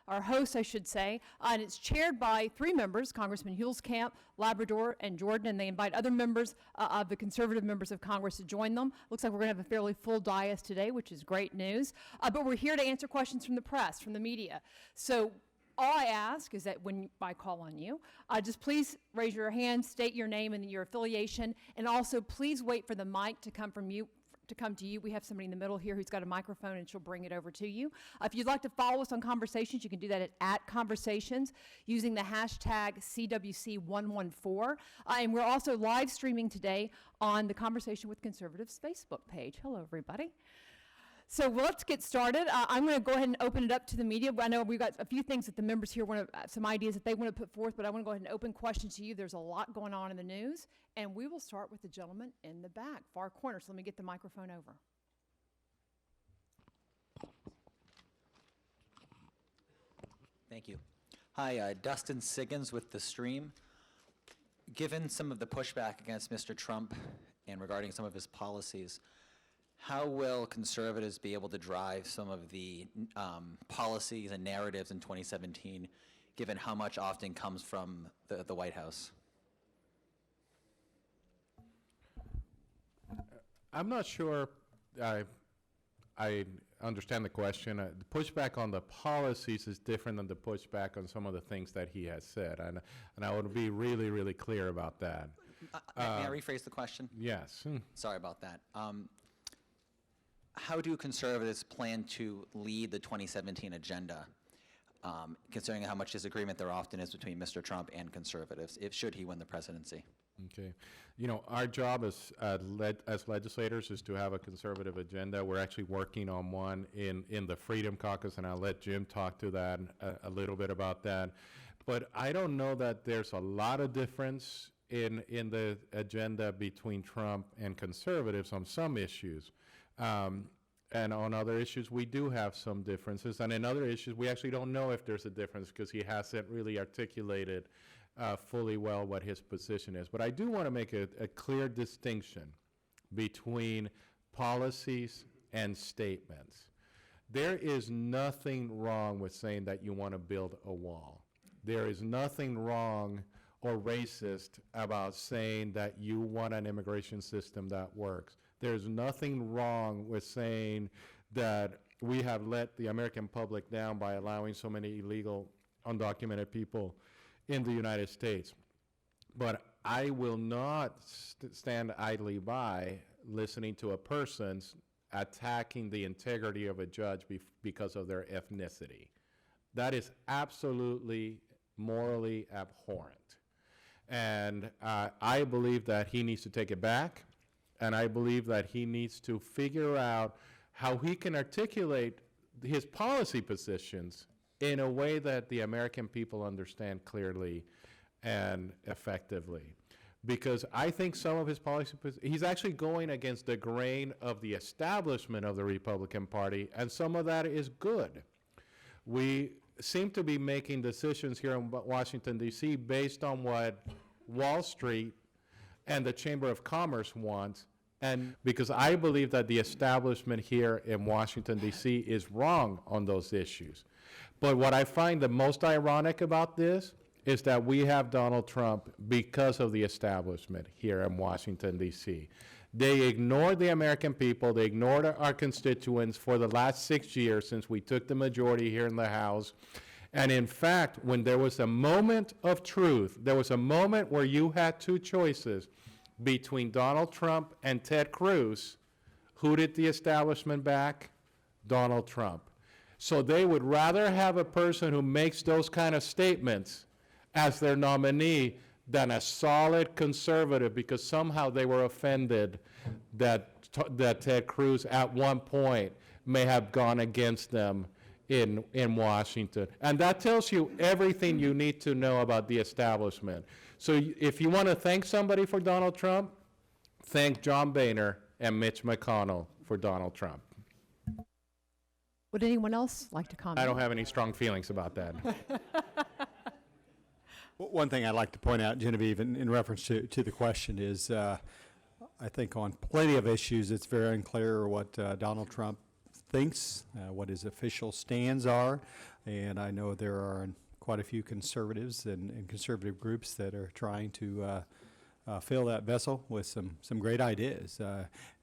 our host, I should say, and it's chaired by three members, Congressman Huelskamp, Labrador, and Jordan, and they invite other members of the conservative members of Congress to join them. Looks like we're going to have a fairly full dais today, which is great news. But we're here to answer questions from the press, from the media. So all I ask is that when I call on you, just please raise your hand, state your name and your affiliation, and also please wait for the mic to come from you. To come to you. We have somebody in the middle here who's got a microphone and she'll bring it over to you. If you'd like to follow us on Conversations, you can do that at Conversations using the hashtag CWC114. And we're also live streaming today on the Conversation with Conservatives Facebook page. Hello, everybody. So let's get started. I'm going to go ahead and open it up to the media. I know we've got a few things that the members here want to, some ideas that they want to put forth, but I want to go ahead and open questions to you. There's a lot going on in the news, and we will start with the gentleman in the back, far corner. So let me get the microphone over. Thank you. Hi, Dustin Siggins with The Stream. Given some of the pushback against Mr. Trump and regarding some of his policies, how will conservatives be able to drive some of the policies and narratives in 2017, given how much often comes from the White House? I'm not sure I understand the question. The pushback on the policies is different than the pushback on some of the things that he has said, and I want to be really, really clear about that. May I rephrase the question? Yes. Sorry about that. How do conservatives plan to lead the 2017 agenda, considering how much disagreement there often is between Mr. Trump and conservatives, should he win the presidency? Okay. You know, our job as legislators is to have a conservative agenda. We're actually working on one in the Freedom Caucus, and I'll let Jim talk to that a little bit about that. But I don't know that there's a lot of difference in the agenda between Trump and conservatives on some issues. And on other issues, we do have some differences. And in other issues, we actually don't know if there's a difference because he hasn't really articulated fully well what his position is. But I do want to make a clear distinction between policies and statements. There is nothing wrong with saying that you want to build a wall. There is nothing wrong or racist about saying that you want an immigration system that works. There's nothing wrong with saying that we have let the American public down by allowing so many illegal, undocumented people in the United States. But I will not stand idly by listening to a person attacking the integrity of a judge because of their ethnicity. That is absolutely morally abhorrent. And I believe that he needs to take it back. And I believe that he needs to figure out how he can articulate his policy positions in a way that the American people understand clearly and effectively. Because I think some of his policy, he's actually going against the grain of the establishment of the Republican Party, and some of that is good. We seem to be making decisions here in Washington, D.C. based on what Wall Street and the Chamber of Commerce wants, and because I believe that the establishment here in Washington, D.C. is wrong on those issues. But what I find the most ironic about this is that we have Donald Trump because of the establishment here in Washington, D.C. They ignored the American people. They ignored our constituents for the last 6 years since we took the majority here in the House. And in fact, when there was a moment of truth, there was a moment where you had two choices between Donald Trump and Ted Cruz. Who did the establishment back? Donald Trump. So they would rather have a person who makes those kind of statements as their nominee than a solid conservative, because somehow they were offended that Ted Cruz at one point may have gone against them in Washington. And that tells you everything you need to know about the establishment. So if you want to thank somebody for Donald Trump, thank John Boehner and Mitch McConnell for Donald Trump. Would anyone else like to comment? I don't have any strong feelings about that. One thing I'd like to point out, Genevieve, in reference to the question is, I think on plenty of issues, it's very unclear what Donald Trump's thinks, what his official stands are, and I know there are quite a few conservatives and conservative groups that are trying to fill that vessel with some great ideas.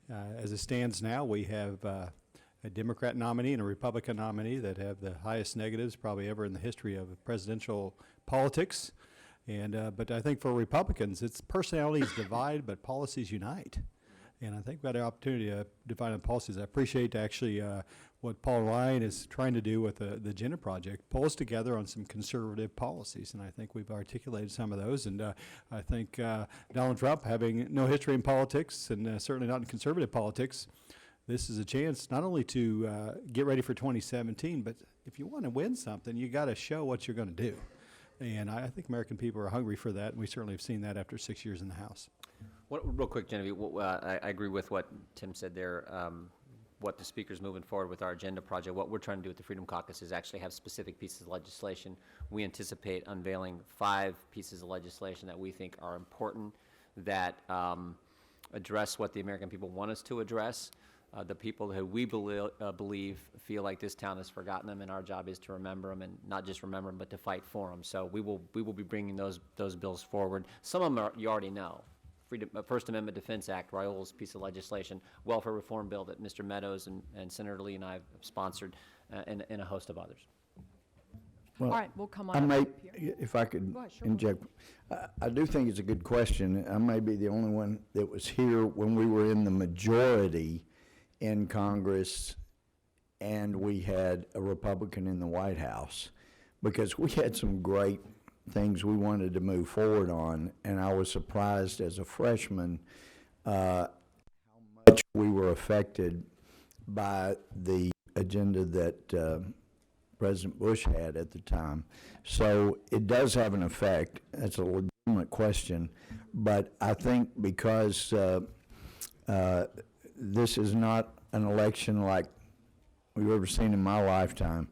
As it stands now, we have a Democrat nominee and a Republican nominee that have the highest negatives probably ever in the history of presidential politics. And but I think for Republicans, it's personalities divide, but policies unite. And I think we've got an opportunity to define the policies. I appreciate actually what Paul Ryan is trying to do with the Gender Project, pull us together on some conservative policies, and I think we've articulated some of those. And I think Donald Trump, having no history in politics and certainly not in conservative politics, this is a chance not only to get ready for 2017, but if you want to win something, you got to show what you're going to do. And I think American people are hungry for that, and we certainly have seen that after 6 years in the House. Real quick, Genevieve, I agree with what Tim said there. What the speaker's moving forward with our agenda project, what we're trying to do with the Freedom Caucus is actually have specific pieces of legislation. We anticipate unveiling 5 pieces of legislation that we think are important, that address what the American people want us to address. The people who we believe feel like this town has forgotten them, and our job is to remember them, and not just remember them, but to fight for them. So we will be bringing those bills forward. Some of them you already know. First Amendment Defense Act, Raúl's piece of legislation, welfare reform bill that Mr. Meadows and Senator Lee and I have sponsored, and a host of others. All Well, right, we'll come I on may, up here. if I could Go ahead, sure. inject, I do think it's a good question. I may be the only one that was here when we were in the majority in Congress and we had a Republican in the White House, because we had some great things we wanted to move forward on, and I was surprised as a freshman how much we were affected by the agenda that President Bush had at the time. So it does have an effect. That's a legitimate question, but I think because this is not an election like we've ever seen in my lifetime,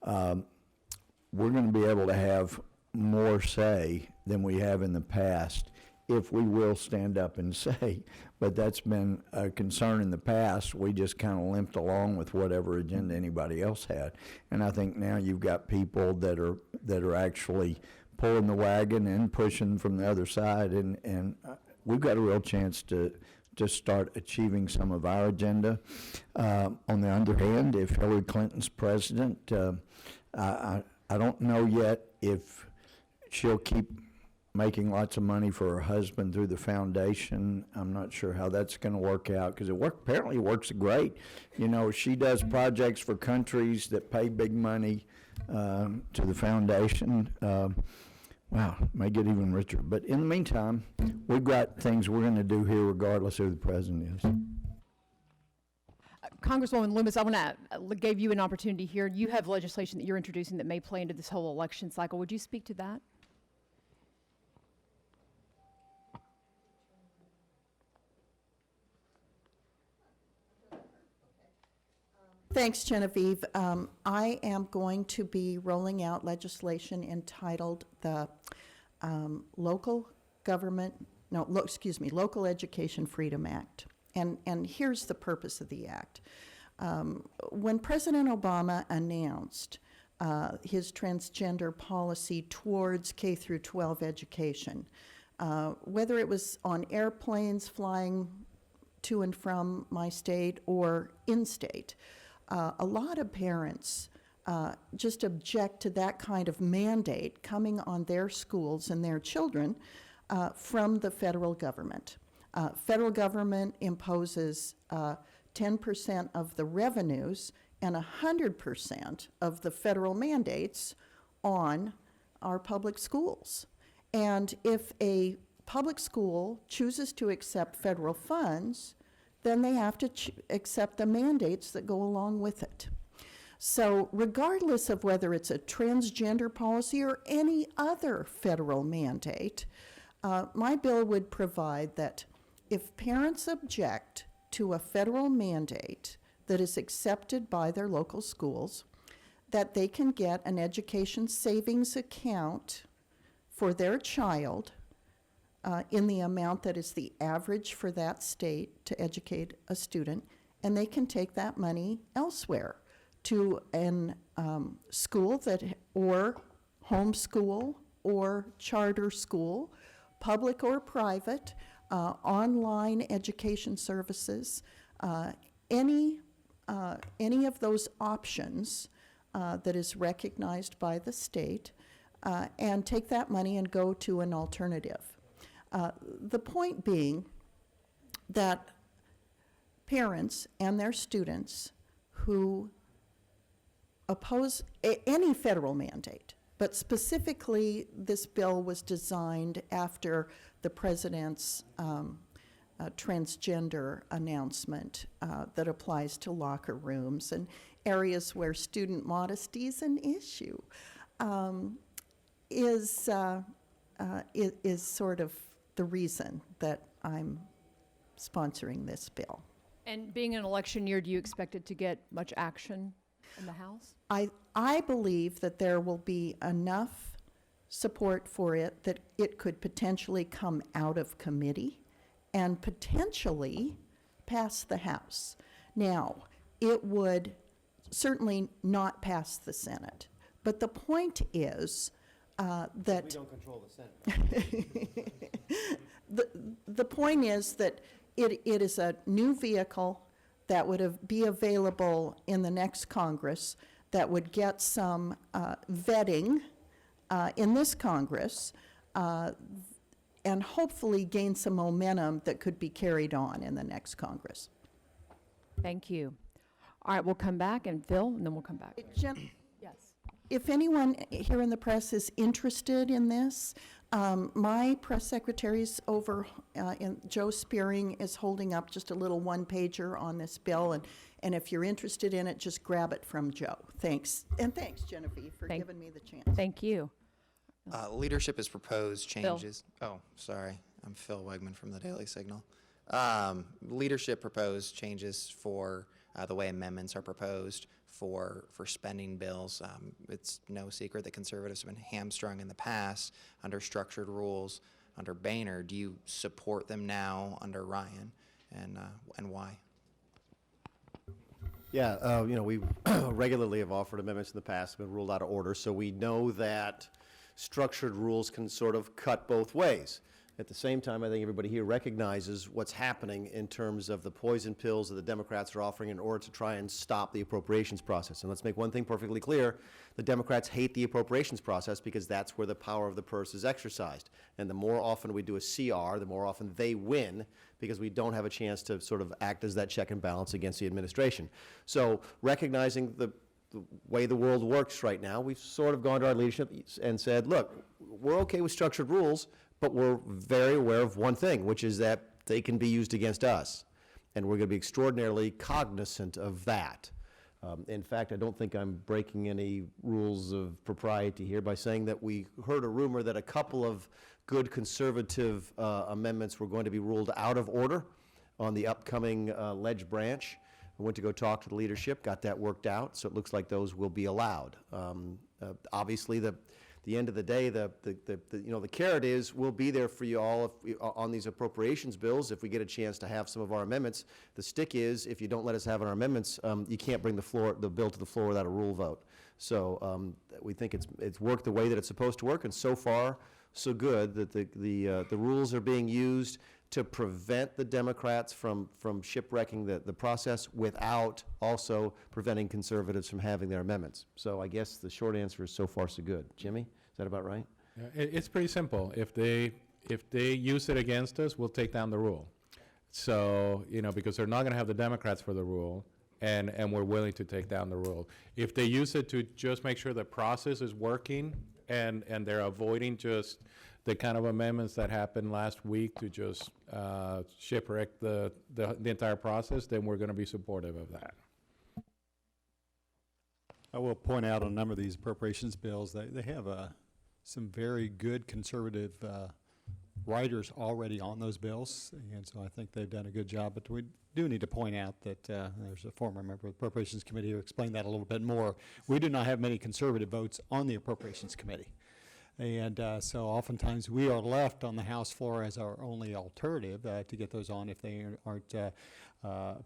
we're going to be able to have more say than we have in the past if we will stand up and say. But that's been a concern in the past. We just kind of limped along with whatever agenda anybody else had. And I think now you've got people that are actually pulling the wagon and pushing from the other side, and we've got a real chance to start achieving some of our agenda. On the other hand, if Hillary Clinton's president, I don't know yet if she'll keep making lots of money for her husband through the foundation. I'm not sure how that's going to work out, because apparently it works great. You know, she does projects for countries that pay big money to the foundation. Wow, may get even richer. But in the meantime, we've got things we're going to do here regardless of who the president is. Congresswoman Loomis, I want to give you an opportunity here. You have legislation that you're introducing that may play into this whole election cycle. Would you speak to that? Thanks, Genevieve. I am going to be rolling out legislation entitled the Local Education Freedom Act. And here's the purpose of the act. When President Obama announced his transgender policy towards K through 12 education, whether it was on airplanes flying to and from my state or in-state, a lot of parents just object to that kind of mandate coming on their schools and their children from the federal government. Federal government imposes 10% of the revenues and 100% of the federal mandates on our public schools. And if a public school chooses to accept federal funds, then they have to accept the mandates that go along with it. So regardless of whether it's a transgender policy or any other federal mandate, my bill would provide that if parents object to a federal mandate that is accepted by their local schools, that they can get an education savings account for their child in the amount that is the average for that state to educate a student, and they can take that money elsewhere to an school that, or homeschool or charter school, public or private, online education services, any of those options that is recognized by the state, and take that money and go to an alternative. The point being that parents and their students who oppose any federal mandate, but specifically this bill was designed after the president's transgender announcement that applies to locker rooms and areas where student modesty is an issue, is sort of the reason that I'm sponsoring this bill. And being an election year, do you expect it to get much action in the House? I believe that there will be enough support for it that it could potentially come out of committee and potentially pass the House. Now, it would certainly not pass the Senate. But the point is that... We don't control the Senate. The point is that it is a new vehicle that would be available in the next Congress that would get some vetting in this Congress and hopefully gain some momentum that could be carried on in the next Congress. Thank you. All right, we'll come back, and Phil, and then we'll come back. Yes. If anyone here in the press is interested in this, my press secretary's over, Joe Spearing is holding up just a little one-pager on this bill, and if you're interested in it, just grab it from Joe. Thanks. And thanks, Genevieve, for giving me the chance. Thank you. Leadership has proposed changes. Oh, sorry. I'm Phil Wegman from the Daily Signal. Leadership proposed changes for the way amendments are proposed for spending bills. It's no secret that conservatives have been hamstrung in the past under structured rules under Boehner. Do you support them now under Ryan, and why? Yeah, we regularly have offered amendments in the past, been ruled out of order, so we know that structured rules can sort of cut both ways. At the same time, I think everybody here recognizes what's happening in terms of the poison pills that the Democrats are offering in order to try and stop the appropriations process. And let's make one thing perfectly clear. The Democrats hate the appropriations process because that's where the power of the purse is exercised. And the more often we do a CR, the more often they win because we don't have a chance to sort of act as that check and balance against the administration. So recognizing the way the world works right now, we've sort of gone to our leadership and said, look, we're okay with structured rules, but we're very aware of one thing, which is that they can be used against us. And we're going to be extraordinarily cognizant of that. In fact, I don't think I'm breaking any rules of propriety here by saying that we heard a rumor that a couple of good conservative amendments were going to be ruled out of order on the upcoming ledge branch. I went to go talk to the leadership, got that worked out, so it looks like those will be allowed. Obviously, the end of the day, the carrot is we'll be there for you all on these appropriations bills if we get a chance to have some of our amendments. The stick is if you don't let us have our amendments, you can't bring the bill to the floor without a rule vote. So we think it's worked the way that it's supposed to work, and so far so good that the rules are being used to prevent the Democrats from shipwrecking the process without also preventing conservatives from having their amendments. So I guess the short answer is so far so good. Jimmy, is that about right? Yeah, it's pretty simple. If they use it against us, we'll take down the rule. So, because they're not going to have the Democrats for the rule, and we're willing to take down the rule. If they use it to just make sure the process is working and they're avoiding just the kind of amendments that happened last week to just shipwreck the entire process, then we're going to be supportive of that. I will point out on a number of these appropriations bills, they have some very good conservative writers already on those bills, and so I think they've done a good job. But we do need to point out that there's a former member of the Appropriations Committee who explained that a little bit more. We do not have many conservative votes on the Appropriations Committee. And so oftentimes we are left on the House floor as our only alternative to get those on if they aren't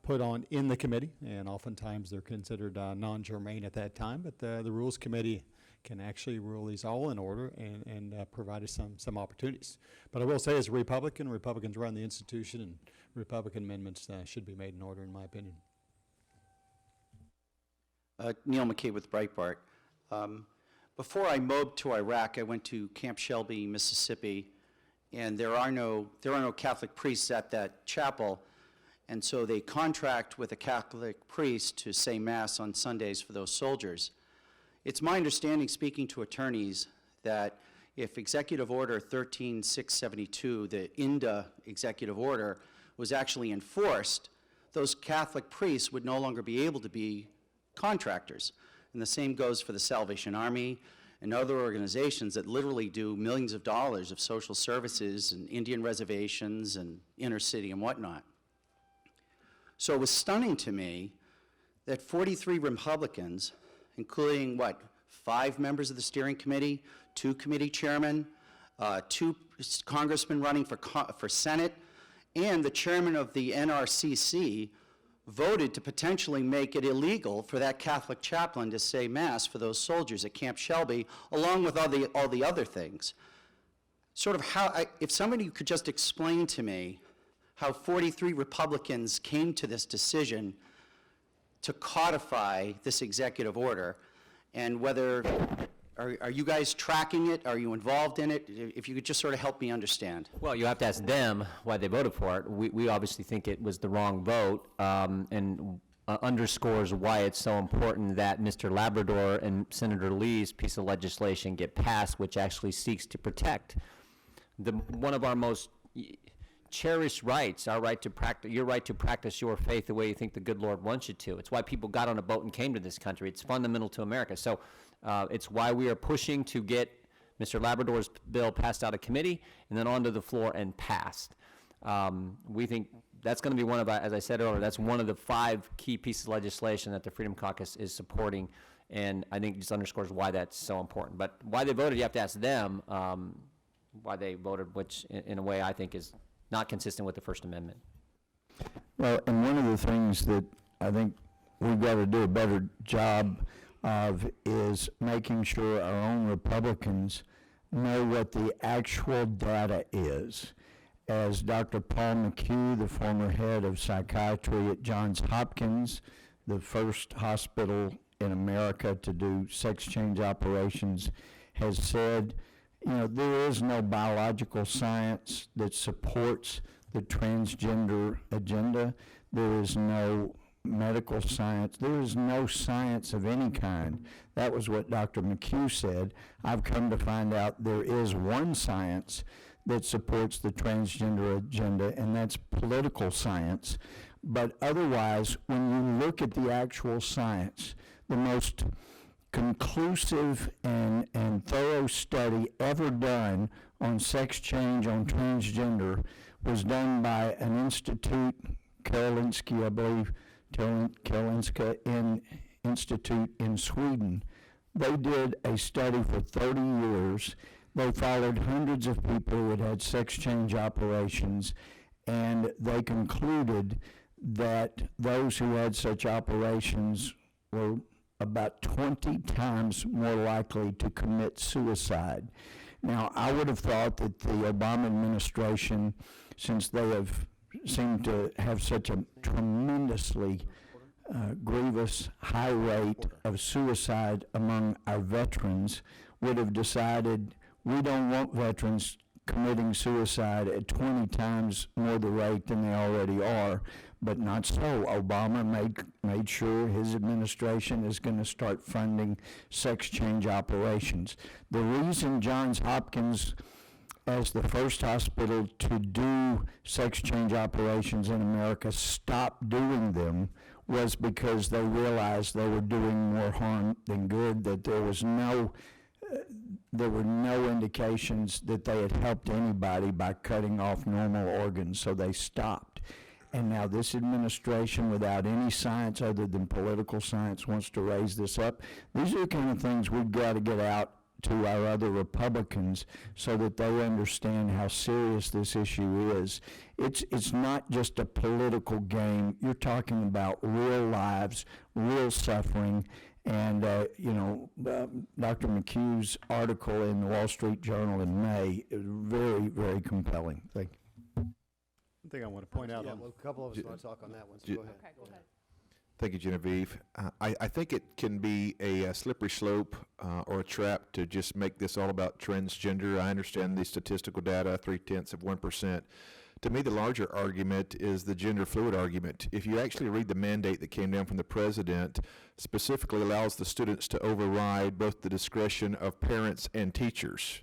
put on in the committee, and oftentimes they're considered non-germane at that time, but the Rules Committee can actually rule these all in order and provide us some opportunities. But I will say, as a Republican, Republicans run the institution, and Republican amendments should be made in order, in my opinion. Neil McKay with Breitbart. Before I moved to Iraq, I went to Camp Shelby, Mississippi, and there are no Catholic priests at that chapel, and so they contract with a Catholic priest to say Mass on Sundays for those soldiers. It's my understanding, speaking to attorneys, that if Executive Order 13672, the INDA executive order, was actually enforced, those Catholic priests would no longer be able to be contractors. And the same goes for the Salvation Army and other organizations that literally do millions of dollars of social services and Indian reservations and inner city and whatnot. So it was stunning to me that 43 Republicans, including, 5 members of the steering committee, 2 committee chairmen, 2 congressmen running for Senate, and the chairman of the NRCC voted to potentially make it illegal for that Catholic chaplain to say Mass for those soldiers at Camp Shelby, along with all the other things. Sort of if somebody could just explain to me how 43 Republicans came to this decision to codify this executive order, and whether, are you guys tracking it? Are you involved in it? If you could just sort of help me understand. Well, you have to ask them why they voted for it. We obviously think it was the wrong vote, and underscores why it's so important that Mr. Labrador and Senator Lee's piece of legislation get passed, which actually seeks to protect one of our most cherished rights, our right to practice, your right to practice your faith the way you think the good Lord wants you to. It's why people got on a boat and came to this country. It's fundamental to America. So it's why we are pushing to get Mr. Labrador's bill passed out of committee and then onto the floor and passed. We think that's going to be one of, as I said earlier, that's one of the 5 key pieces of legislation that the Freedom Caucus is supporting, and I think it just underscores why that's so important. But why they voted, you have to ask them why they voted, which in a way I think is not consistent with the First Amendment. Well, and one of the things that I think we've got to do a better job of is making sure our own Republicans know what the actual data is. As Dr. Paul McHugh, the former head of psychiatry at Johns Hopkins, the first hospital in America to do sex change operations, has said, there is no biological science that supports the transgender agenda. There is no medical science. There is no science of any kind. That was what Dr. McHugh said. I've come to find out there is one science that supports the transgender agenda, and that's political science. But otherwise, when you look at the actual science, the most conclusive and thorough study ever done on sex change, on transgender, was done by an institute, Karolinska, I believe, Karolinska Institute in Sweden. They did a study for 30 years. They followed hundreds of people who had had sex change operations, and they concluded that those who had such operations were about 20 times more likely to commit suicide. Now, I would have thought that the Obama administration, since they have seemed to have such a tremendously grievous high rate of suicide among our veterans, would have decided we don't want veterans committing suicide at 20 times more the rate than they already are. But not so. Obama made sure his administration is going to start funding sex change operations. The reason Johns Hopkins, as the first hospital to do sex change operations in America, stopped doing them was because they realized they were doing more harm than good, that there were no indications that they had helped anybody by cutting off normal organs, so they stopped. And now this administration, without any science other than political science, wants to raise this up. These are the kind of things we've got to get out to our other Republicans so that they understand how serious this issue is. It's not just a political game. You're talking about real lives, real suffering, and, Dr. McHugh's article in the Wall Street Journal in May is very, very compelling. Thank you. One thing I want to point out Yeah, on, well, a couple of us want to talk on that one, so go ahead. Okay, go ahead. Thank you, Genevieve. I think it can be a slippery slope or a trap to just make this all about transgender. I understand the statistical data, 0.3%. To me, the larger argument is the gender fluid argument. If you actually read the mandate that came down from the president, specifically allows the students to override both the discretion of parents and teachers.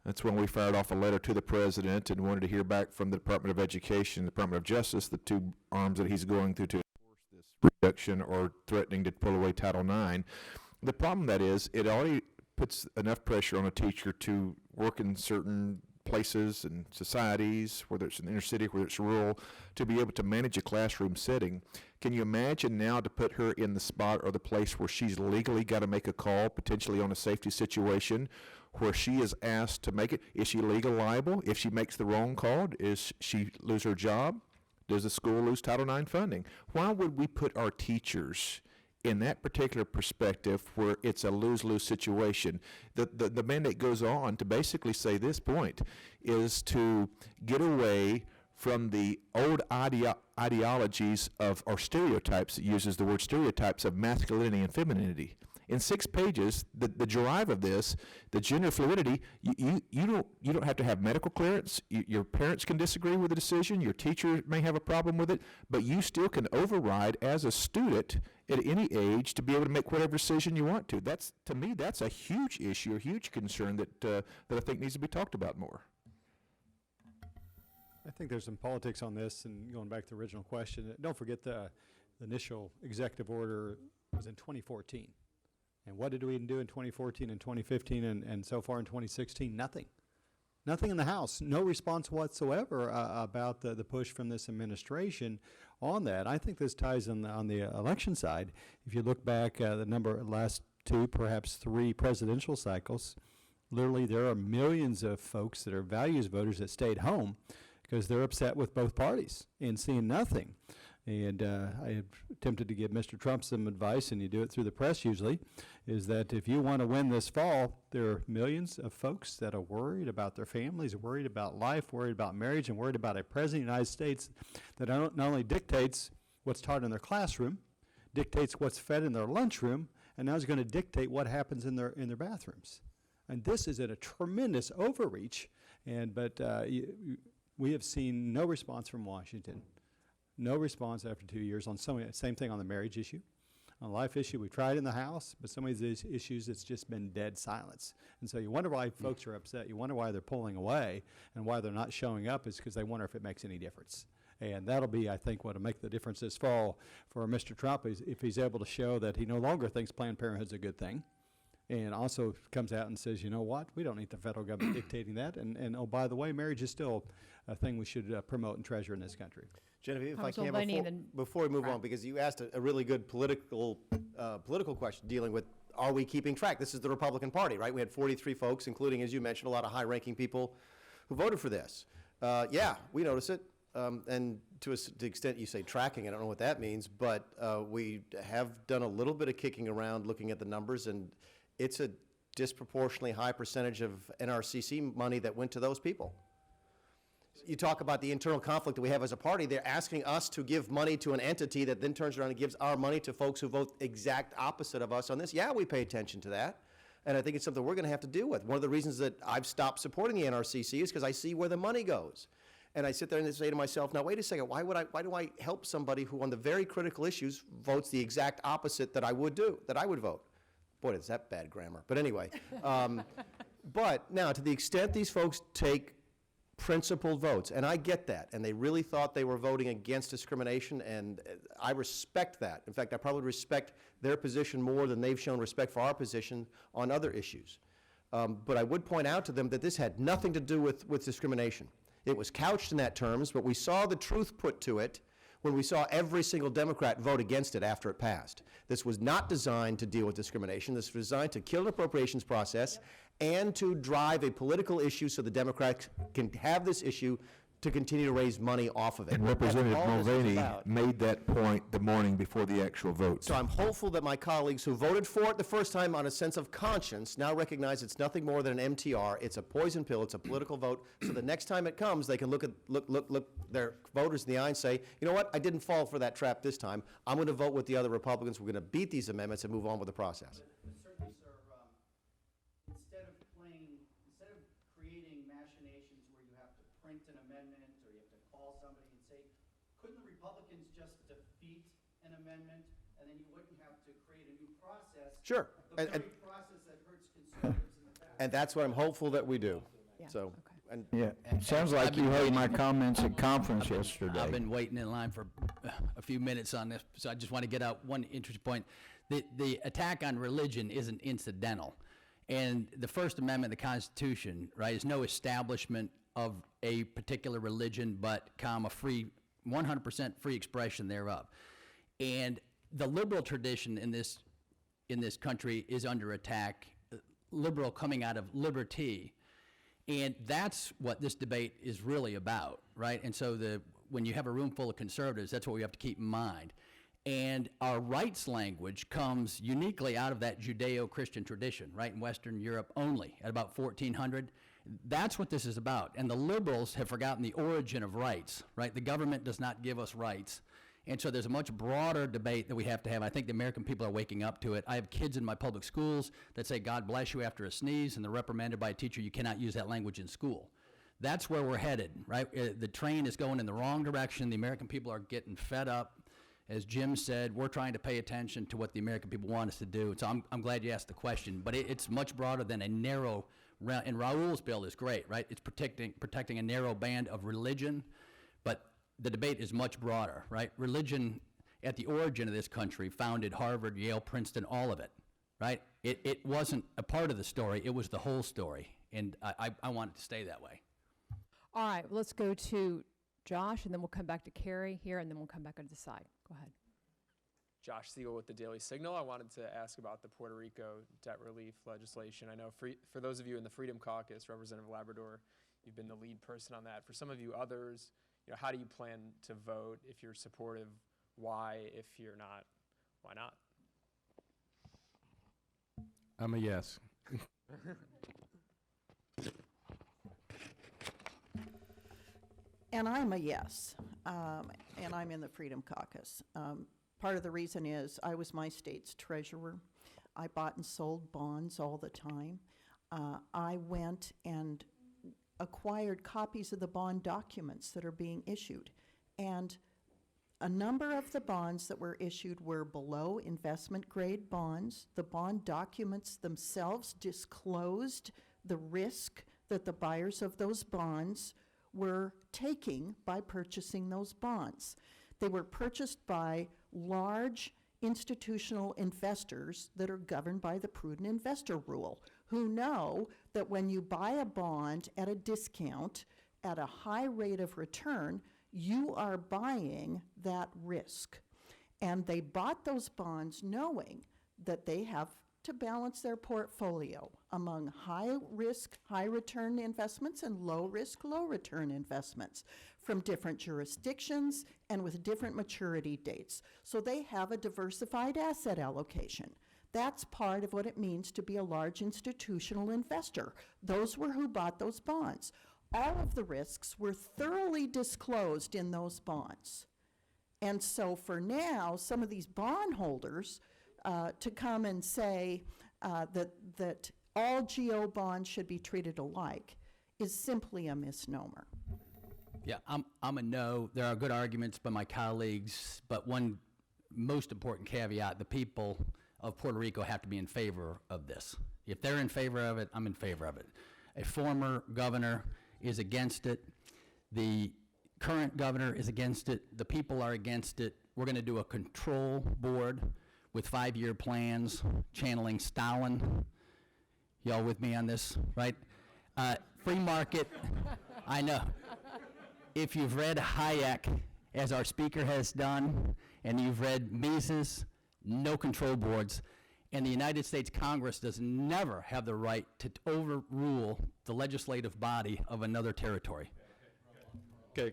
That's when we fired off a letter to the president and wanted to hear back from the Department of Education, the Department of Justice, the two arms that he's going through to enforce this reduction or threatening to pull away Title IX. The problem that is, it already puts enough pressure on a teacher to work in certain places and societies, whether it's in the inner city, whether it's rural, to be able to manage a classroom setting. Can you imagine now to put her in the spot or the place where she's legally got to make a call, potentially on a safety situation, where she is asked to make it? Is she legally liable if she makes the wrong call? Is she lose her job? Does the school lose Title IX funding? Why would we put our teachers in that particular perspective where it's a lose-lose situation? The mandate goes on to basically say this point is to get away from the old ideologies of, or stereotypes, it uses the word stereotypes, of masculinity and femininity. In 6 pages, the drive of this, the gender fluidity, you don't have to have medical clearance. Your parents can disagree with the decision. Your teacher may have a problem with it, but you still can override as a student at any age to be able to make whatever decision you want to. That's, to me, that's a huge issue, a huge concern that I think needs to be talked about more. I think there's some politics on this, and going back to the original question, don't forget the initial executive order was in 2014. And what did we do in 2014 and 2015 and so far in 2016? Nothing. Nothing in the House. No response whatsoever about the push from this administration on that. I think this ties in on the election side. If you look back the last 2, perhaps 3 presidential cycles, literally there are millions of folks that are values voters that stayed home because they're upset with both parties and seeing nothing. And I attempted to give Mr. Trump some advice, and you do it through the press usually, is that if you want to win this fall, there are millions of folks that are worried about their families, worried about life, worried about marriage, and worried about a president of the United States that not only dictates what's taught in their classroom, dictates what's fed in their lunchroom, and now is going to dictate what happens in their bathrooms. And this is at a tremendous overreach, but we have seen no response from Washington. No response after 2 years on same thing on the marriage issue. On the life issue, we tried in the House, but some of these issues, it's just been dead silence. And so you wonder why folks are upset. You wonder why they're pulling away and why they're not showing up is because they wonder if it makes any difference. And that'll be, I think, what will make the difference this fall for Mr. Trump is if he's able to show that he no longer thinks Planned Parenthood's a good thing, and also comes out and says, you know what, we don't need the federal government dictating that. And oh, by the way, marriage is still a thing we should promote and treasure in this country. Genevieve, if I Council can, Lenny, then before we move Brad. on, because you asked a really good political question dealing with, are we keeping track? This is the Republican Party, right? We had 43 folks, including, as you mentioned, a lot of high-ranking people who voted for this. Yeah, we notice it. And to the extent you say tracking, I don't know what that means, but we have done a little bit of kicking around looking at the numbers, and it's a disproportionately high percentage of NRCC money that went to those people. You talk about the internal conflict that we have as a party. They're asking us to give money to an entity that then turns around and gives our money to folks who vote exact opposite of us on this. Yeah, we pay attention to that, and I think it's something we're going to have to deal with. One of the reasons that I've stopped supporting the NRCC is because I see where the money goes. And I sit there and say to myself, now wait a second, why do I help somebody who on the very critical issues votes the exact opposite that I would vote? Boy, is that bad grammar. But anyway, but now to the extent these folks take principled votes, and I get that, and they really thought they were voting against discrimination, and I respect that. In fact, I probably respect their position more than they've shown respect for our position on other issues. But I would point out to them that this had nothing to do with discrimination. It was couched in that terms, but we saw the truth put to it when we saw every single Democrat vote against it after it passed. This was not designed to deal with discrimination. This was designed to kill an appropriations process and to drive a political issue so the Democrats can have this issue to continue to raise money off of it. And That's Representative all this is Mulvaney about. made that point the morning before the actual vote. So I'm hopeful that my colleagues who voted for it the first time on a sense of conscience now recognize it's nothing more than an MTR. It's a poison pill. It's a political vote. So the next time it comes, they can look their voters in the eye and say, you know what, I didn't fall for that trap this time. I'm going to vote with the other Republicans. We're going to beat these amendments and move on with the process. Certainly, sir, instead of creating machinations where you have to print an amendment or you have to call somebody and say, couldn't the Republicans just defeat an amendment and then you wouldn't have to create a new process? Sure. The And- very process that hurts conservatives in the past. And that's what I'm hopeful that we do. Yeah, So, okay. and Yeah, it sounds like you heard my comments at conference yesterday. I've been waiting in line for a few minutes on this, so I just want to get out one interesting point. The attack on religion isn't incidental. And the First Amendment of the Constitution, right, is no establishment of a particular religion, but, 100% free expression thereof. And the liberal tradition in this country is under attack, liberal coming out of liberty. And that's what this debate is really about, right? And so when you have a room full of conservatives, that's what we have to keep in mind. And our rights language comes uniquely out of that Judeo-Christian tradition, right, in Western Europe only, at about 1400. That's what this is about. And the liberals have forgotten the origin of rights, right? The government does not give us rights. And so there's a much broader debate that we have to have. I think the American people are waking up to it. I have kids in my public schools that say, God bless you after a sneeze, and they're reprimanded by a teacher, you cannot use that language in school. That's where we're headed, right? The train is going in the wrong direction. The American people are getting fed up. As Jim said, we're trying to pay attention to what the American people want us to do. So I'm glad you asked the question, but it's much broader than a narrow, and Raúl's bill is great, right? It's protecting a narrow band of religion, but the debate is much broader, right? Religion at the origin of this country founded Harvard, Yale, Princeton, all of it, right? It wasn't a part of the story, it was the whole story, and I want it to stay that way. All right, let's go to Josh, and then we'll come back to Carrie here, and then we'll come back on the side. Go ahead. Josh Siegel with the Daily Signal. I wanted to ask about the Puerto Rico debt relief legislation. I know for those of you in the Freedom Caucus, Representative Labrador, you've been the lead person on that. For some of you others, how do you plan to vote? If you're supportive, why? If you're not, why not? I'm a yes. And I'm a yes, and I'm in the Freedom Caucus. Part of the reason is I was my state's treasurer. I bought and sold bonds all the time. I went and acquired copies of the bond documents that are being issued. And a number of the bonds that were issued were below investment grade bonds. The bond documents themselves disclosed the risk that the buyers of those bonds were taking by purchasing those bonds. They were purchased by large institutional investors that are governed by the prudent investor rule, who know that when you buy a bond at a discount at a high rate of return, you are buying that risk. And they bought those bonds knowing that they have to balance their portfolio among high risk, high return investments and low risk, low return investments from different jurisdictions and with different maturity dates. So they have a diversified asset allocation. That's part of what it means to be a large institutional investor. Those were who bought those bonds. All of the risks were thoroughly disclosed in those bonds. And so for now, some of these bondholders to come and say that all GO bonds should be treated alike is simply a misnomer. Yeah, I'm a no. There are good arguments by my colleagues, but one most important caveat, the people of Puerto Rico have to be in favor of this. If they're in favor of it, I'm in favor of it. A former governor is against it. The current governor is against it. The people are against it. We're going to do a control board with 5-year plans, channeling Stalin. Y'all with me on this, right? Free market, I know. If you've read Hayek, as our speaker has done, and you've read Mises, no control boards, and the United States Congress does never have the right to overrule the legislative body of another territory. Okay,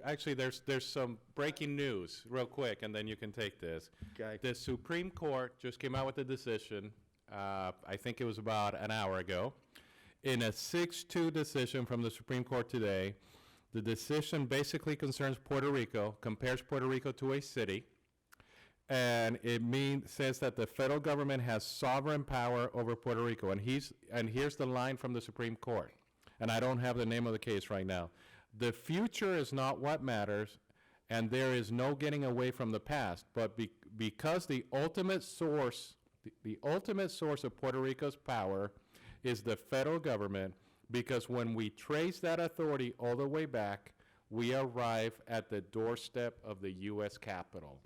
actually, there's some breaking news, real quick, and then you can take this. Okay. The Supreme Court just came out with a decision, I think it was about an hour ago. In a 6-2 decision from the Supreme Court today, the decision basically concerns Puerto Rico, compares Puerto Rico to a city, and it says that the federal government has sovereign power over Puerto Rico. And here's the line from the Supreme Court, and I don't have the name of the case right now. The future is not what matters, and there is no getting away from the past, but because the ultimate source of Puerto Rico's power is the federal government, because when we trace that authority all the way back, we arrive at the doorstep of the U.S. Capitol.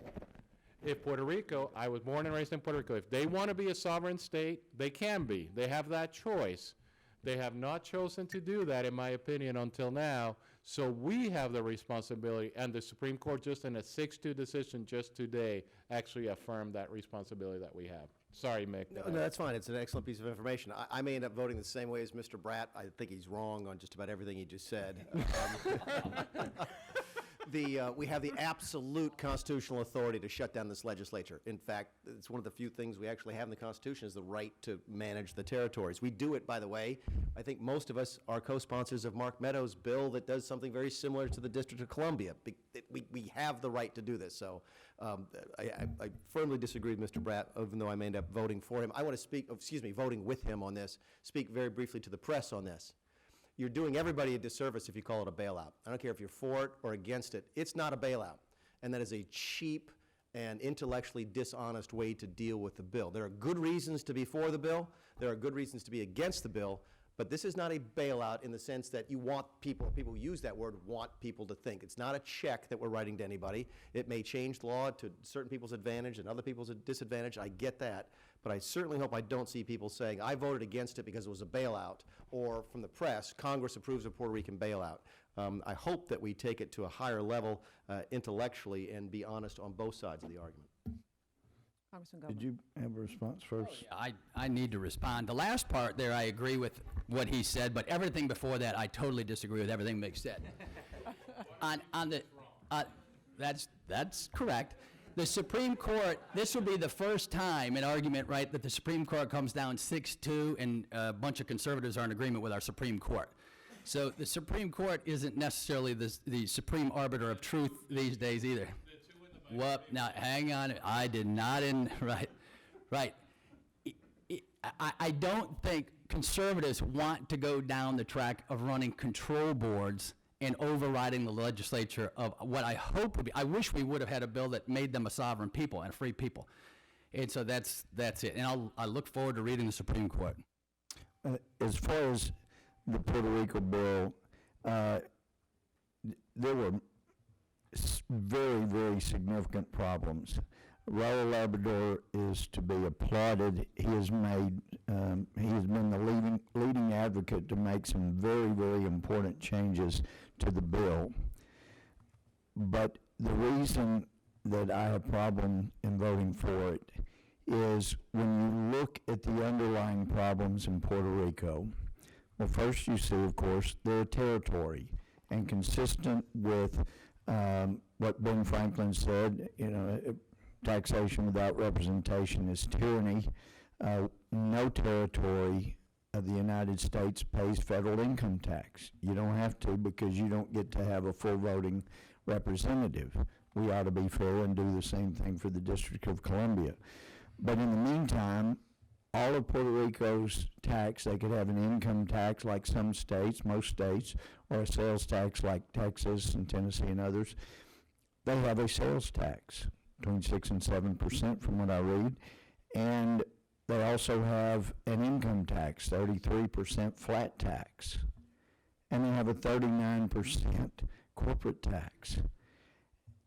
If Puerto Rico, I was born and raised in Puerto Rico, if they want to be a sovereign state, they can be. They have that choice. They have not chosen to do that, in my opinion, until now. So we have the responsibility, and the Supreme Court, just in a 6-2 decision just today, actually affirmed that responsibility that we have. Sorry, Mick. No, that's fine. It's an excellent piece of information. I may end up voting the same way as Mr. Bratt. I think he's wrong on just about everything he just said. We have the absolute constitutional authority to shut down this legislature. In fact, it's one of the few things we actually have in the Constitution is the right to manage the territories. We do it, by the way. I think most of us are co-sponsors of Mark Meadows' bill that does something very similar to the District of Columbia. We have the right to do this. So I firmly disagree with Mr. Bratt, even though I may end up voting for him. I want to voting with him on this, speak very briefly to the press on this. You're doing everybody a disservice if you call it a bailout. I don't care if you're for it or against it. It's not a bailout. And that is a cheap and intellectually dishonest way to deal with the bill. There are good reasons to be for the bill. There are good reasons to be against the bill. But this is not a bailout in the sense that you want people who use that word want people to think. It's not a check that we're writing to anybody. It may change the law to certain people's advantage and other people's disadvantage. I get that. But I certainly hope I don't see people saying, I voted against it because it was a bailout, or from the press, Congress approves of Puerto Rican bailout. I hope that we take it to a higher level intellectually and be honest on both sides of the argument. Congressman Did Goldman. you have a response first? I need to respond. The last part there, I agree with what he said, but everything before that, I totally disagree with everything Mick said. That's correct. The Supreme Court, this will be the first time in argument, right, that the Supreme Court comes down 6-2 and a bunch of conservatives are in agreement with our Supreme Court. So the Supreme Court isn't necessarily the supreme arbiter of truth these days either. Whoop, now hang on, I did not right. I don't think conservatives want to go down the track of running control boards and overriding the legislature of what I hope would be, I wish we would have had a bill that made them a sovereign people and a free people. And so that's it. And I look forward to reading the Supreme Court. As far as the Puerto Rico bill, there were very, very significant problems. Raúl Labrador is to be applauded. He has been the leading advocate to make some very, very important changes to the bill. But the reason that I have problem in voting for it is when you look at the underlying problems in Puerto Rico, well, first you see, of course, they're a territory, and consistent with what Ben Franklin said, taxation without representation is tyranny. No territory of the United States pays federal income tax. You don't have to because you don't get to have a full voting representative. We ought to be fair and do the same thing for the District of Columbia. But in the meantime, all of Puerto Rico's tax, they could have an income tax like some states, most states, or a sales tax like Texas and Tennessee and others. They have a sales tax, between 6 and 7% from what I read, and they also have an income tax, 33% flat tax, and they have a 39% corporate tax,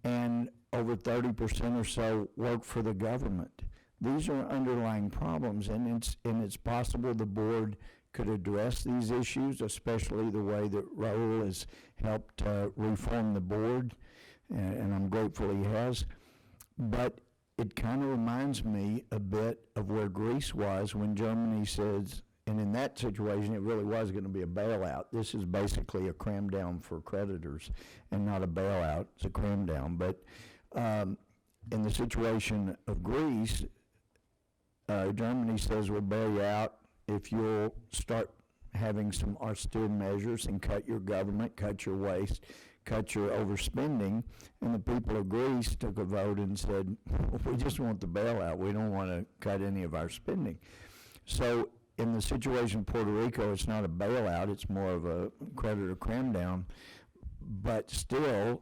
and over 30% or so work for the government. These are underlying problems, and it's possible the board could address these issues, especially the way that Raúl has helped reform the board and I'm grateful he has. But it kind of reminds me a bit of where Greece was when Germany says, and in that situation, it really was going to be a bailout. This is basically a cram down for creditors and not a bailout. It's a cram down. But in the situation of Greece, Germany says we'll bail you out if you'll start having some austere measures and cut your government, cut your waste, cut your overspending. And the people of Greece took a vote and said, we just want the bailout. We don't want to cut any of our spending. So in the situation of Puerto Rico, it's not a bailout. It's more of a creditor cram down. But still,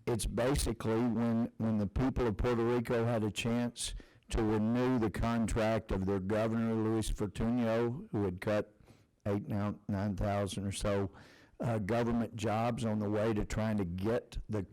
it's basically when the people of Puerto Rico had a chance to renew the contract of their governor, Luis Fortuño, who had cut 9,000 or so government jobs on the way to trying to get the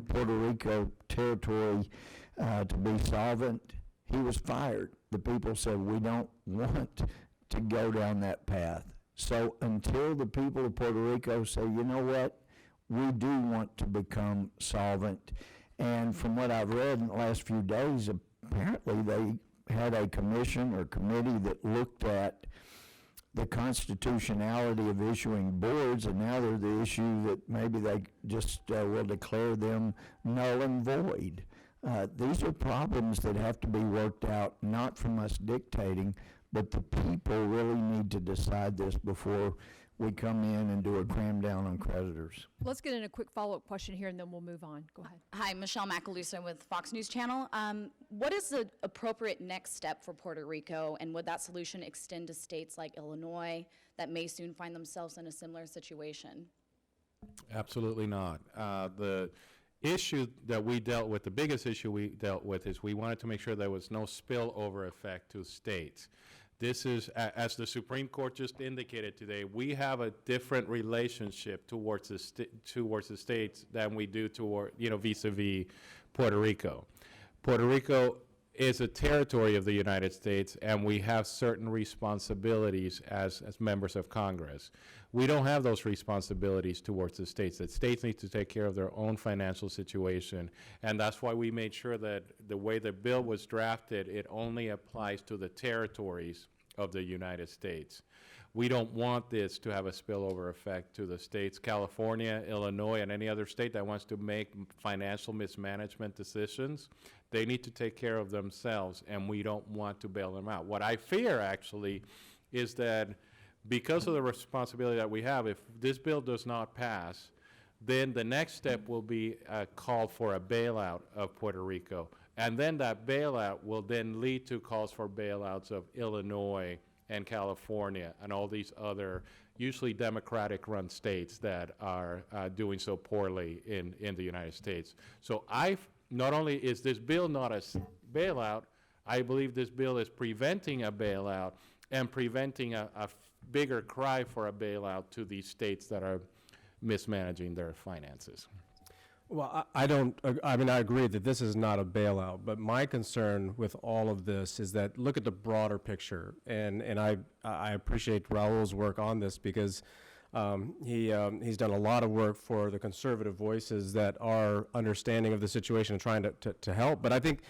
Puerto Rico territory to be solvent, he was fired. The people said, we don't want to go down that path. So until the people of Puerto Rico say, you know what, we do want to become solvent. And from what I've read in the last few days, apparently they had a commission or committee that looked at the constitutionality of issuing boards, and now they're the issue that maybe they just will declare them null and void. These are problems that have to be worked out, not from us dictating, but the people really need to decide this before we come in and do a cram down on creditors. Let's get in a quick follow-up question here, and then we'll move on. Go ahead. Hi, Michelle Macaluso with Fox News Channel. What is the appropriate next step for Puerto Rico, and would that solution extend to states like Illinois that may soon find themselves in a similar situation? Absolutely not. The issue that we dealt with, the biggest issue we dealt with, is we wanted to make sure there was no spillover effect to states. This is, as the Supreme Court just indicated today, we have a different relationship towards the states than we do toward, vis-a-vis Puerto Rico. Puerto Rico is a territory of the United States, and we have certain responsibilities as members of Congress. We don't have those responsibilities towards the states. The states need to take care of their own financial situation, and that's why we made sure that the way the bill was drafted, it only applies to the territories of the United States. We don't want this to have a spillover effect to the states, California, Illinois, and any other state that wants to make financial mismanagement decisions. They need to take care of themselves, and we don't want to bail them out. What I fear, actually, is that because of the responsibility that we have, if this bill does not pass, then the next step will be a call for a bailout of Puerto Rico. And then that bailout will then lead to calls for bailouts of Illinois and California and all these other usually Democratic-run states that are doing so poorly in the United States. So not only is this bill not a bailout, I believe this bill is preventing a bailout and preventing a bigger cry for a bailout to these states that are mismanaging their finances. Well, I agree that this is not a bailout, but my concern with all of this is that look at the broader picture, and I appreciate Raúl's work on this because he's done a lot of work for the conservative voices that are understanding of the situation and trying to help. But I think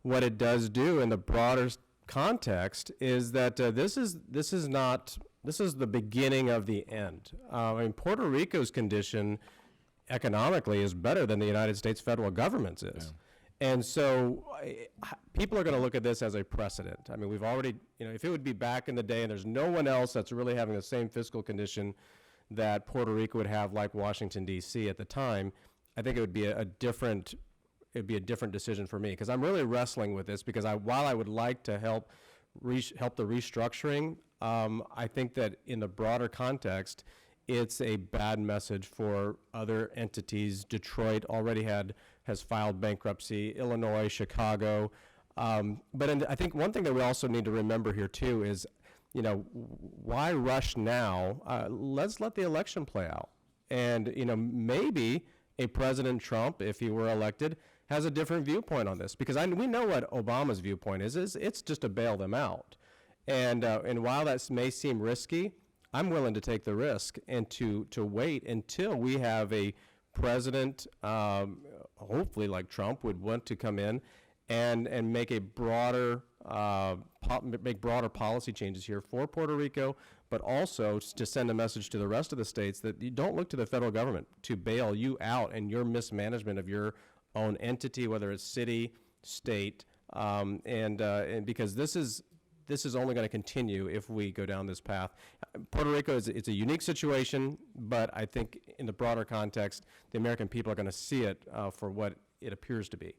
what it does do in the broader context is that this is the beginning of the end. Puerto Rico's condition economically is better than the United States federal government's is. Yeah. And so people are going to look at this as a precedent. I mean, we've already, if it would be back in the day and there's no one else that's really having the same fiscal condition that Puerto Rico would have like Washington, D.C. at the time, I think it would be a different decision for me because I'm really wrestling with this because while I would like to help the restructuring, I think that in the broader context, it's a bad message for other entities. Detroit already has filed bankruptcy, Illinois, Chicago. But I think one thing that we also need to remember here too is, why rush now? Let's let the election play out. And, maybe a President Trump, if he were elected, has a different viewpoint on this because we know what Obama's viewpoint is it's just to bail them out. And while that may seem risky, I'm willing to take the risk and to wait until we have a president, hopefully like Trump, would want to come in and make a broader, make broader policy changes here for Puerto Rico, but also to send a message to the rest of the states that you don't look to the federal government to bail you out in your mismanagement of your own entity, whether it's city, state, and because this is only going to continue if we go down this path. Puerto Rico it's a unique situation, but I think in the broader context, the American people are going to see it for what it appears to be.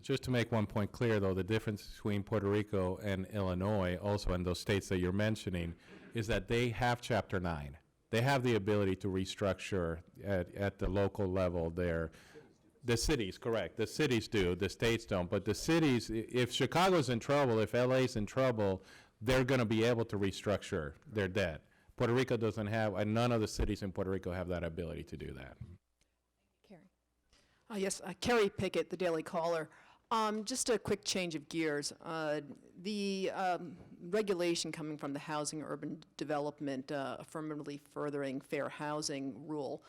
Just to make one point clear, though, the difference between Puerto Rico and Illinois, also in those states that you're mentioning, is that they have Chapter 9. They have the ability to restructure at the local level there. The cities, correct. The cities do. The states don't. But the cities, if Chicago's in trouble, if LA's in trouble, they're going to be able to restructure their debt. Puerto Rico doesn't have, and none of the cities in Puerto Rico have that ability to do that. Yes, Carrie Pickett, the Daily Caller. Just a quick change of gears. The regulation coming from the Housing Urban Development affirmatively furthering fair housing rule,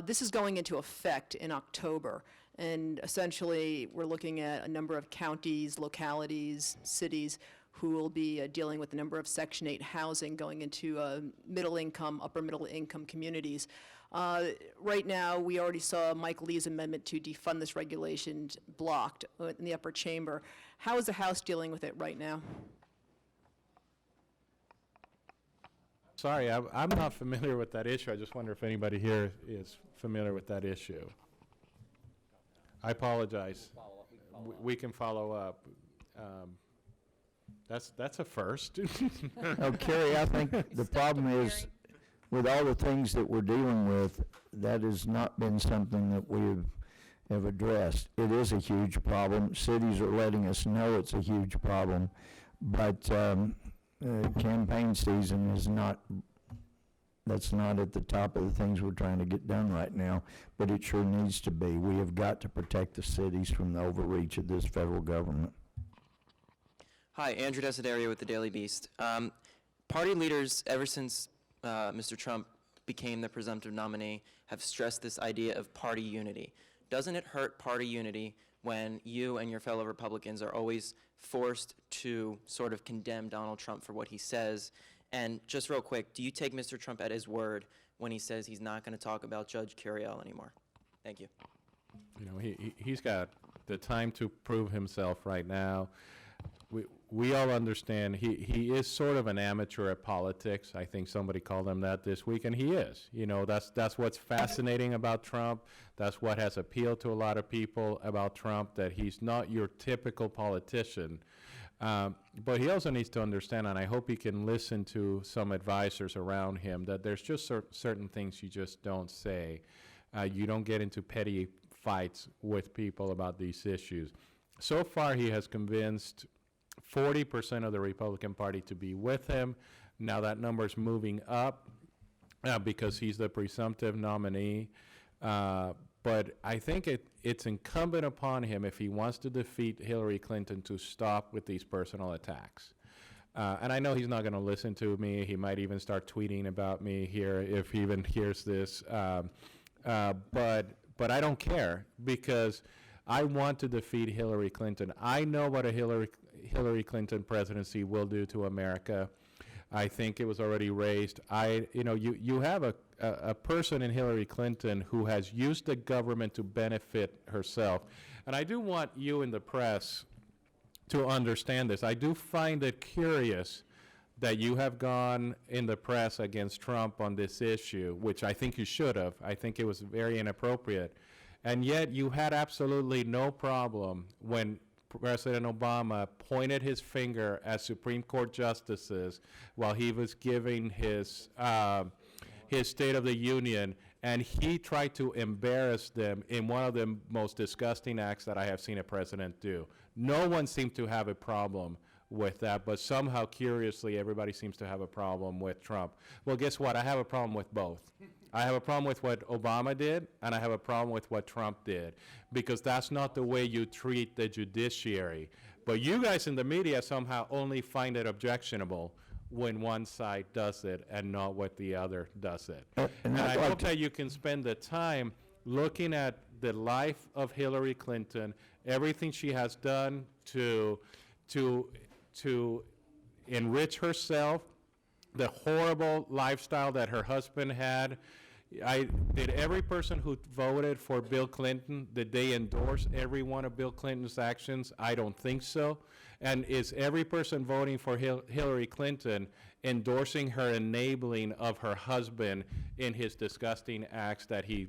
this is going into effect in October. And essentially, we're looking at a number of counties, localities, cities who will be dealing with the number of Section 8 housing going into middle income, upper middle income communities. Right now, we already saw Mike Lee's amendment to defund this regulation blocked in the upper chamber. How is the House dealing with it right now? Sorry, I'm not familiar with that issue. I just wonder if anybody here is familiar with that issue. I apologize. We can follow up. That's a first. No, Kerry, I think the problem is, with all the things that we're dealing with, that has not been something that we have addressed. It is a huge problem. Cities are letting us know it's a huge problem, but campaign season is not, that's not at the top of the things we're trying to get done right now, but it sure needs to be. We have got to protect the cities from the overreach of this federal government. Hi, Andrew Desiderio with the Daily Beast. Party leaders, ever since Mr. Trump became the presumptive nominee, have stressed this idea of party unity. Doesn't it hurt party unity when you and your fellow Republicans are always forced to sort of condemn Donald Trump for what he says? And just real quick, do you take Mr. Trump at his word when he says he's not going to talk about Judge Curiel anymore? Thank you. You know, he's got the time to prove himself right now. We all understand he is sort of an amateur at politics. I think somebody called him that this week, and he is. You know, that's what's fascinating about Trump. That's what has appealed to a lot of people about Trump, that he's not your typical politician. But he also needs to understand, and I hope he can listen to some advisors around him, that there's just certain things you just don't say. You don't get into petty fights with people about these issues. So far, he has convinced 40% of the Republican Party to be with him. Now that number's moving up because he's the presumptive nominee. But I think it's incumbent upon him, if he wants to defeat Hillary Clinton, to stop with these personal attacks. And I know he's not going to listen to me. He might even start tweeting about me here if he even hears this. But I don't care, because I want to defeat Hillary Clinton. I know what a Hillary Clinton presidency will do to America. I think it was already raised. You have a person in Hillary Clinton who has used the government to benefit herself. And I do want you in the press to understand this. I do find it curious that you have gone in the press against Trump on this issue, which I think you should have. I think it was very inappropriate. And yet you had absolutely no problem when President Obama pointed his finger at Supreme Court justices while he was giving his State of the Union, and he tried to embarrass them in one of the most disgusting acts that I have seen a president do. No one seemed to have a problem with that, but somehow, curiously, everybody seems to have a problem with Trump. Well, guess what? I have a problem with both. I have a problem with what Obama did, and I have a problem with what Trump did, because that's not the way you treat the judiciary. But you guys in the media somehow only find it objectionable when one side does it and not what the other does it. And I hope that you can spend the time looking at the life of Hillary Clinton, everything she has done to enrich herself, the horrible lifestyle that her husband had. Did every person who voted for Bill Clinton, did they endorse every one of Bill Clinton's actions? I don't think so. And is every person voting for Hillary Clinton endorsing her enabling of her husband in his disgusting acts that he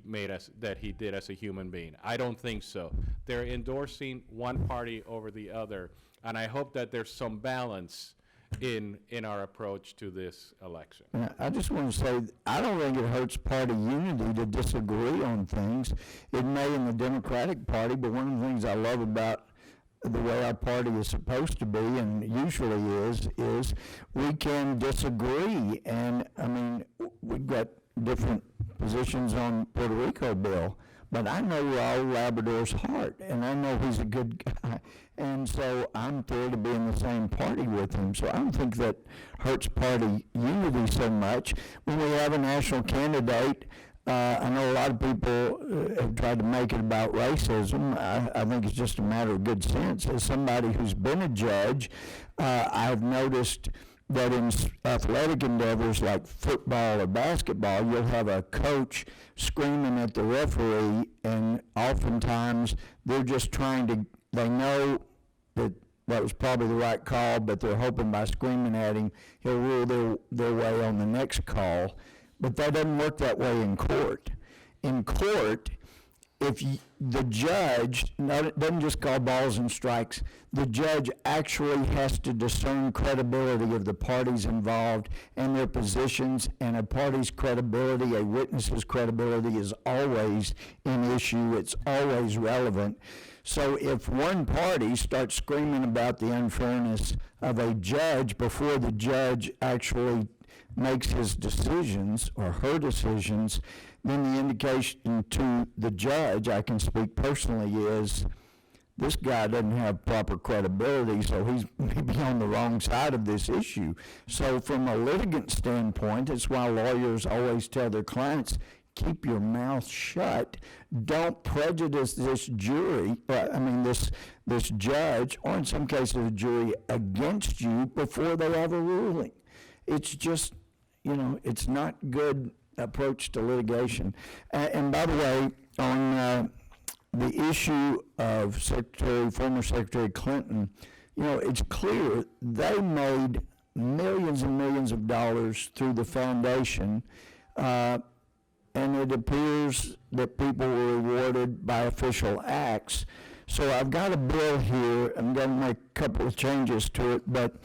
did as a human being? I don't think so. They're endorsing one party over the other, and I hope that there's some balance in our approach to this election. I just want to say, I don't think it hurts party unity to disagree on things. It may in the Democratic Party, but one of the things I love about the way our party is supposed to be, and usually is we can disagree. And I mean, we've got different positions on Puerto Rico bill, but I know Raúl Labrador's heart, and I know he's a good guy, and so I'm thrilled to be in the same party with him. So I don't think that hurts party unity so much. When we have a national candidate, I know a lot of people have tried to make it about racism. I think it's just a matter of good sense. As somebody who's been a judge, I've noticed that in athletic endeavors like football or basketball, you'll have a coach screaming at the referee, and oftentimes they're just they know that that was probably the right call, but they're hoping by screaming at him, he'll rule their way on the next call. But that doesn't work that way in court. In court, if the judge doesn't just call balls and strikes, the judge actually has to discern credibility of the parties involved and their positions, and a party's credibility, a witness's credibility is always an issue. It's always relevant. So if one party starts screaming about the unfairness of a judge before the judge actually makes his decisions or her decisions, then the indication to the judge, I can speak personally, is this guy doesn't have proper credibility, so he's maybe on the wrong side of this issue. So from a litigant standpoint, it's why lawyers always tell their clients, keep your mouth shut. Don't prejudice this jury, this judge, or in some cases a jury, against you before they have a ruling. It's just, it's not good approach to litigation. And by the way, on the issue of former Secretary Clinton, it's clear they made millions and millions of dollars through the foundation, and it appears that people were rewarded by official acts. So I've got a bill here. I'm going to make a couple of changes to it, but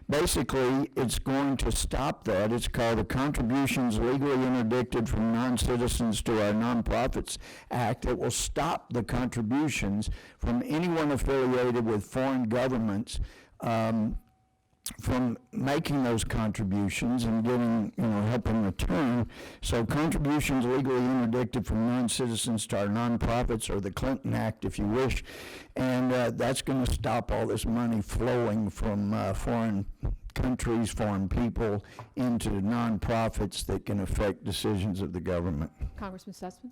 basically it's going to stop that. It's called the Contributions Legally Interdicted from Non-Citizens to Our Nonprofits Act. It will stop the contributions from anyone affiliated with foreign governments from making those contributions and getting, help in return. So contributions legally interdicted from non-citizens to our nonprofits, or the Clinton Act, if you wish, and that's going to stop all this money flowing from foreign countries, foreign people, into nonprofits that can affect decisions of the government. Congressman Sussman?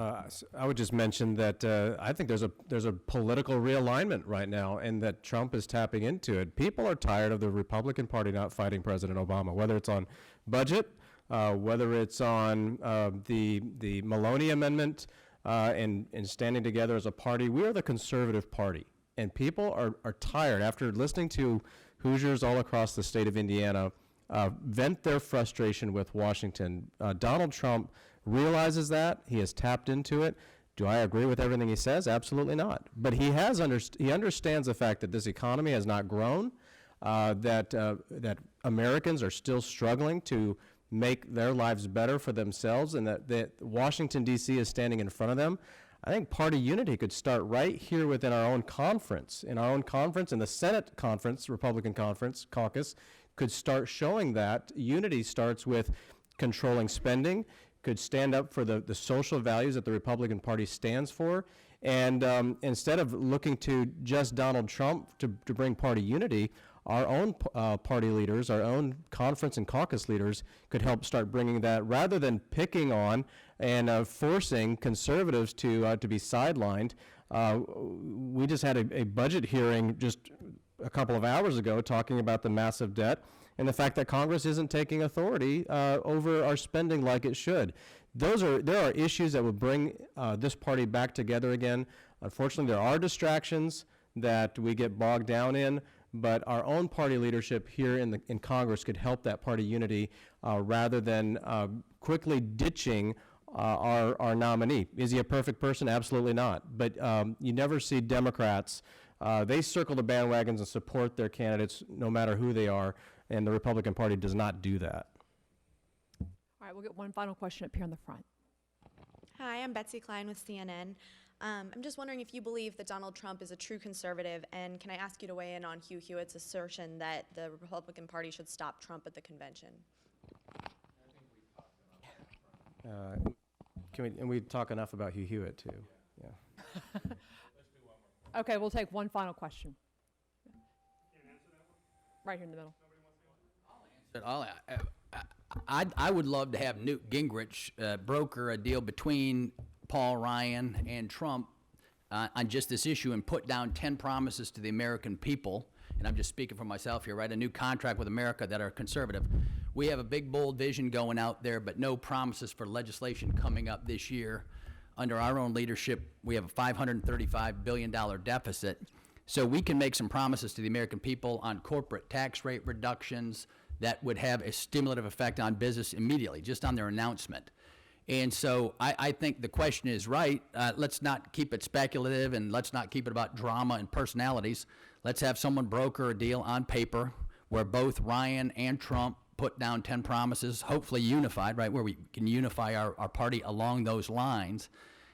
I would just mention that I think there's a political realignment right now, and that Trump is tapping into it. People are tired of the Republican Party not fighting President Obama, whether it's on budget, whether it's on the Maloney Amendment, and standing together as a party. We are the conservative party, and people are tired after listening to Hoosiers all across the state of Indiana vent their frustration with Washington. Donald Trump realizes that. He has tapped into it. Do I agree with everything he says? Absolutely not. But he understands the fact that this economy has not grown, that Americans are still struggling to make their lives better for themselves, and that Washington, D.C. is standing in front of them. I think party unity could start right here within our own conference. In our own conference, in the Senate conference, Republican conference, caucus, could start showing that unity starts with controlling spending, could stand up for the social values that the Republican Party stands for. And instead of looking to just Donald Trump to bring party unity, our own party leaders, our own conference and caucus leaders could help start bringing that, rather than picking on and forcing conservatives to be sidelined. We just had a budget hearing just a couple of hours ago talking about the massive debt and the fact that Congress isn't taking authority over our spending like it should. There are issues that would bring this party back together again. Unfortunately, there are distractions that we get bogged down in, but our own party leadership here in Congress could help that party unity rather than quickly ditching our nominee. Is he a perfect person? Absolutely not. But you never see Democrats, they circle the bandwagons and support their candidates no matter who they are, and the Republican Party does not do that. All right, we'll get one final question up here in the front. Hi, I'm Betsy Klein with CNN. I'm just wondering if you believe that Donald Trump is a true conservative, and can I ask you to weigh in on Hugh Hewitt's assertion that the Republican Party should stop Trump at the convention? And we talk enough about Hugh Hewitt too. Yeah. Okay, we'll take one final question. Right here in the middle. I would love to have Newt Gingrich broker a deal between Paul Ryan and Trump on just this issue and put down 10 promises to the American people, and I'm just speaking for myself here, right? A new contract with America that are conservative. We have a big, bold vision going out there, but no promises for legislation coming up this year. Under our own leadership, we have a $535 billion deficit. So we can make some promises to the American people on corporate tax rate reductions that would have a stimulative effect on business immediately, just on their announcement. And so I think the question is right. Let's not keep it speculative, and let's not keep it about drama and personalities. Let's have someone broker a deal on paper where both Ryan and Trump put down 10 promises, hopefully unified, right, where we can unify our party along those lines.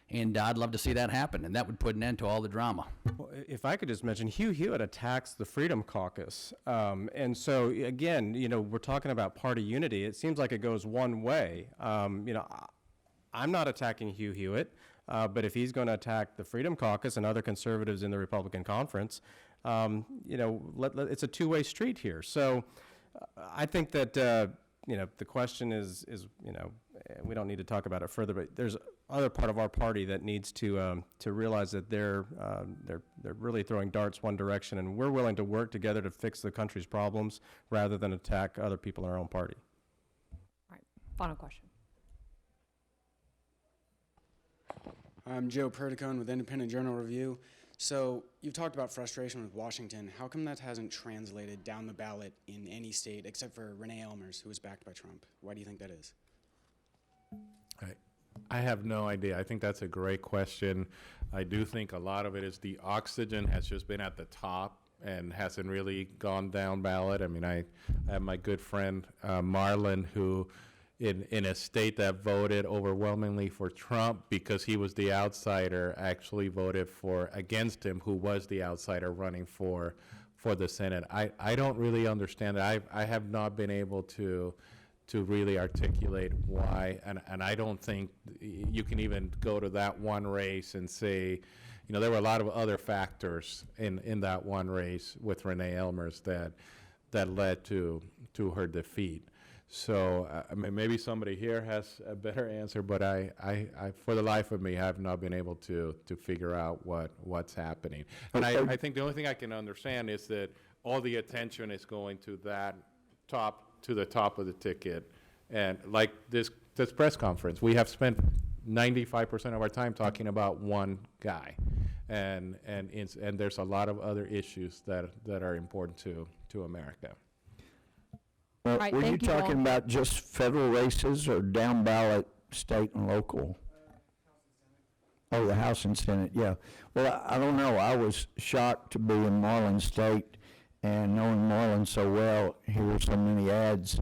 And I'd love to see that happen, and that would put an end to all the drama. Well, if I could just mention, Hugh Hewitt attacks the Freedom Caucus. And so, again, we're talking about party unity. It seems like it goes one way. I'm not attacking Hugh Hewitt, but if he's going to attack the Freedom Caucus and other conservatives in the Republican conference, it's a two-way street here. So I think that, the question is, we don't need to talk about it further, but there's other part of our party that needs to realize that they're really throwing darts one direction, and we're willing to work together to fix the country's problems rather than attack other people in our own party. All right, final question. I'm Joe Perticone with Independent Journal Review. So you've talked about frustration with Washington. How come that hasn't translated down the ballot in any state except for Renee Elmers, who was backed by Trump? Why do you think that is? I have no idea. I think that's a great question. I do think a lot of it is the oxygen has just been at the top and hasn't really gone down ballot. I mean, I have my good friend Marlon, who in a state that voted overwhelmingly for Trump because he was the outsider, actually voted against him, who was the outsider running for the Senate. I don't really understand it. I have not been able to really articulate why, and I don't think you can even go to that one race and say, there were a lot of other factors in that one race with Renee Elmers that led to her defeat. So maybe somebody here has a better answer, but I for the life of me, have not been able to figure out what's happening. And I think the only thing I can understand is that all the attention is going to the top of the ticket. And like this press conference, we have spent 95% of our time talking about one guy. And there's a lot of other issues that are important to America. Well, Right, were you thank you all. talking about just federal races or down ballot, state and local? Oh, the House and Senate, yeah. Well, I don't know. I was shocked to be in Marlin State, and knowing Marlin so well, hear so many ads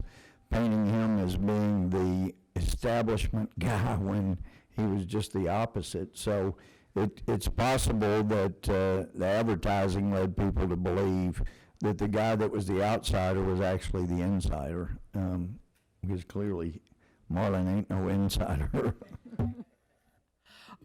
painting him as being the establishment guy when he was just the opposite. So it's possible that the advertising led people to believe that the guy that was the outsider was actually the insider, because clearly Marlin ain't no insider.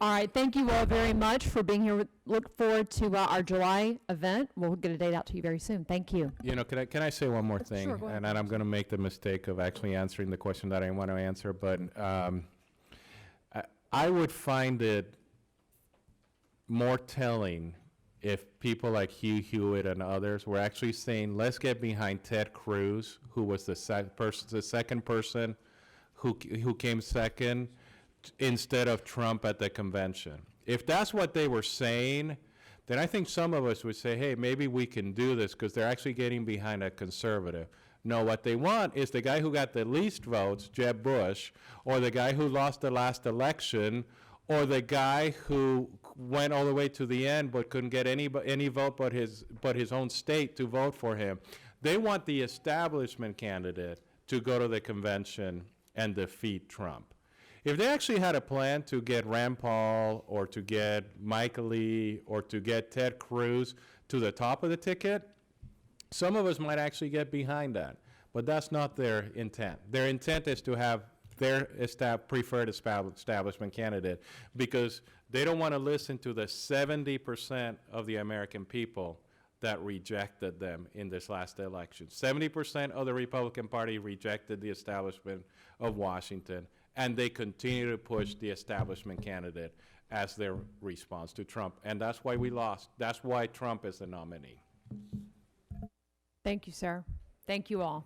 All right, thank you all very much for being here. Look forward to our July event. We'll get a date out to you very soon. Thank you. You know, can I say one more thing? Sure, go ahead. And then I'm going to make the mistake of actually answering the question that I want to answer, but I would find it more telling if people like Hugh Hewitt and others were actually saying, let's get behind Ted Cruz, who was the second person who came second, instead of Trump at the convention. If that's what they were saying, then I think some of us would say, hey, maybe we can do this because they're actually getting behind a conservative. No, what they want is the guy who got the least votes, Jeb Bush, or the guy who lost the last election, or the guy who went all the way to the end but couldn't get any vote but his own state to vote for him. They want the establishment candidate to go to the convention and defeat Trump. If they actually had a plan to get Rand Paul or to get Michael Lee or to get Ted Cruz to the top of the ticket, some of us might actually get behind that. But that's not their intent. Their intent is to have their preferred establishment candidate because they don't want to listen to the 70% of the American people that rejected them in this last election. 70% of the Republican Party rejected the establishment of Washington, and they continue to push the establishment candidate as their response to Trump. And that's why we lost. That's why Trump is the nominee. Thank you, sir. Thank you all.